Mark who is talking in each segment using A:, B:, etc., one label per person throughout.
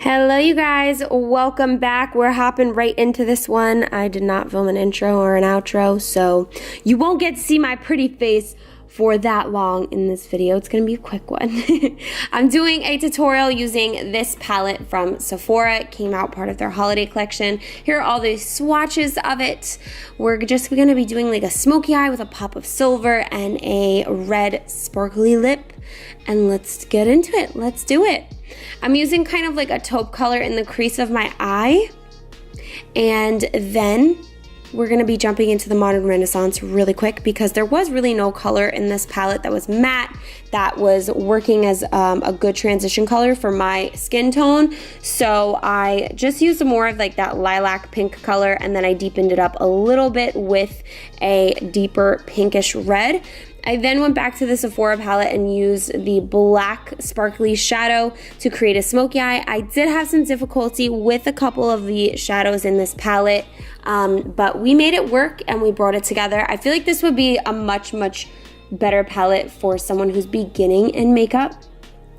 A: Hello you guys, welcome back. We're hopping right into this one. I did not film an intro or an outro, so you won't get to see my pretty face for that long in this video. It's gonna be a quick one. I'm doing a tutorial using this palette from Sephora. It came out part of their holiday collection. Here are all the swatches of it. We're just gonna be doing like a smoky eye with a pop of silver and a red sparkly lip. And let's get into it, let's do it. I'm using kind of like a taupe color in the crease of my eye. And then we're gonna be jumping into the Modern Renaissance really quick because there was really no color in this palette that was matte, that was working as a good transition color for my skin tone. So I just used more of like that lilac pink color, and then I deepened it up a little bit with a deeper pinkish red. I then went back to the Sephora palette and used the black sparkly shadow to create a smoky eye. I did have some difficulty with a couple of the shadows in this palette, but we made it work and we brought it together. I feel like this would be a much better palette for someone who's beginning in makeup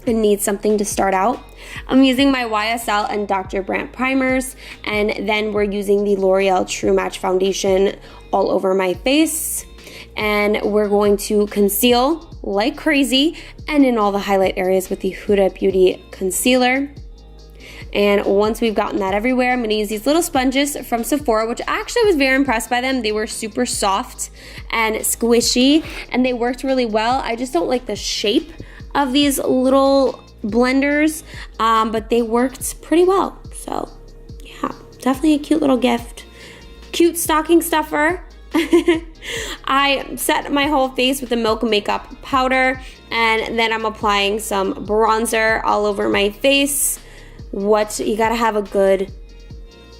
A: and needs something to start out. I'm using my YSL and Dr. Brandt primers, and then we're using the L'Oreal True Match foundation all over my face. And we're going to conceal like crazy and in all the highlight areas with the Huda Beauty concealer. And once we've gotten that everywhere, I'm gonna use these little sponges from Sephora, which actually I was very impressed by them. They were super soft and squishy, and they worked really well. I just don't like the shape of these little blenders, but they worked pretty well. So yeah, definitely a cute little gift. Cute stocking stuffer. I set my whole face with the Milk Makeup powder, and then I'm applying some bronzer all over my face. You gotta have a good,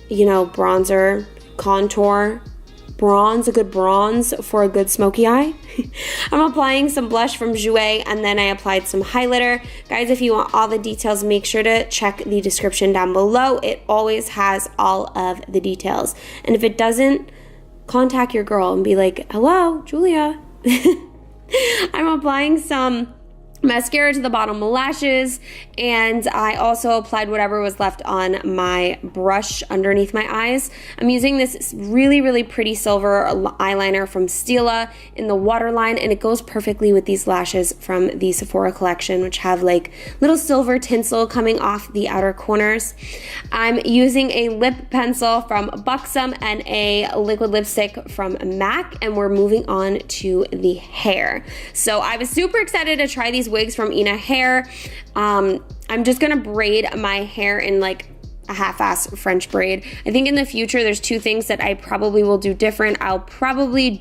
A: bronzer, contour, a good bronze for a good smoky eye. I'm applying some blush from Jouer, and then I applied some highlighter. Guys, if you want all the details, make sure to check the description down below. It always has all of the details. And if it doesn't, contact your girl and be like, hello, Julia. I'm applying some mascara to the bottom lashes, and I also applied whatever was left on my brush underneath my eyes. I'm using this really pretty silver eyeliner from Stila in the waterline, and it goes perfectly with these lashes from the Sephora collection, which have like little silver tinsel coming off the outer corners. I'm using a lip pencil from Buxom and a liquid lipstick from MAC, and we're moving on to the hair. So I was super excited to try these wigs from Ina Hair. I'm just gonna braid my hair in like a half-ass French braid. I think in the future there's two things that I probably will do different. I'll probably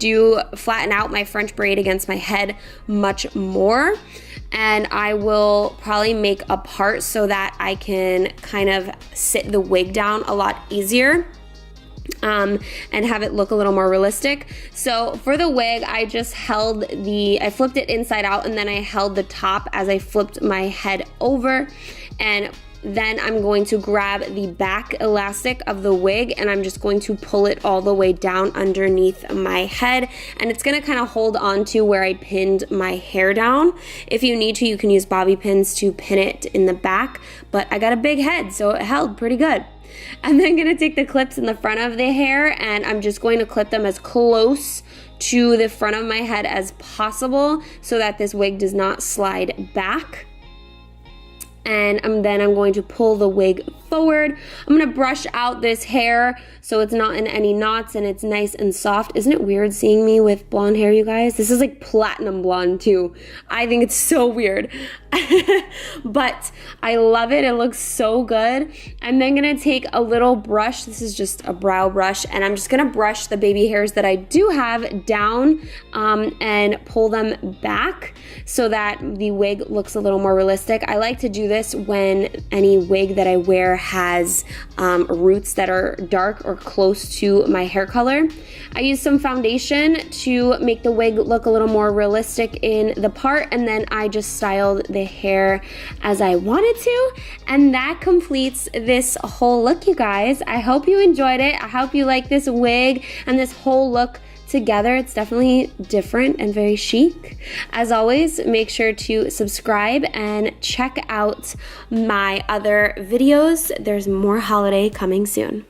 A: flatten out my French braid against my head much more, and I will probably make a part so that I can kind of sit the wig down a lot easier. And have it look a little more realistic. So for the wig, I just I flipped it inside out, and then I held the top as I flipped my head over, and then I'm going to grab the back elastic of the wig, and I'm just going to pull it all the way down underneath my head, and it's gonna kind of hold on to where I pinned my hair down. If you need to, you can use bobby pins to pin it in the back, but I got a big head, so it held pretty good. I'm then going to take the clips in the front of the hair, and I'm just going to clip them as close to the front of my head as possible so that this wig does not slide back. And then I'm going to pull the wig forward. I'm going to brush out this hair so it's not in any knots and it's nice and soft. Isn't it weird seeing me with blonde hair, you guys? This is like platinum blonde too. I think it's so weird. But I love it. It looks so good. I'm then going to take a little brush. This is just a brow brush, and I'm just going to brush the baby hairs that I do have down and pull them back so that the wig looks a little more realistic. I like to do this when any wig that I wear has roots that are dark or close to my hair color. I use some foundation to make the wig look a little more realistic in the part, and then I just styled the hair as I wanted to, and that completes this whole look, you guys. I hope you enjoyed it. I hope you like this wig and this whole look together, it's definitely different and very chic. As always, make sure to subscribe and check out my other videos. There's more holiday coming soon.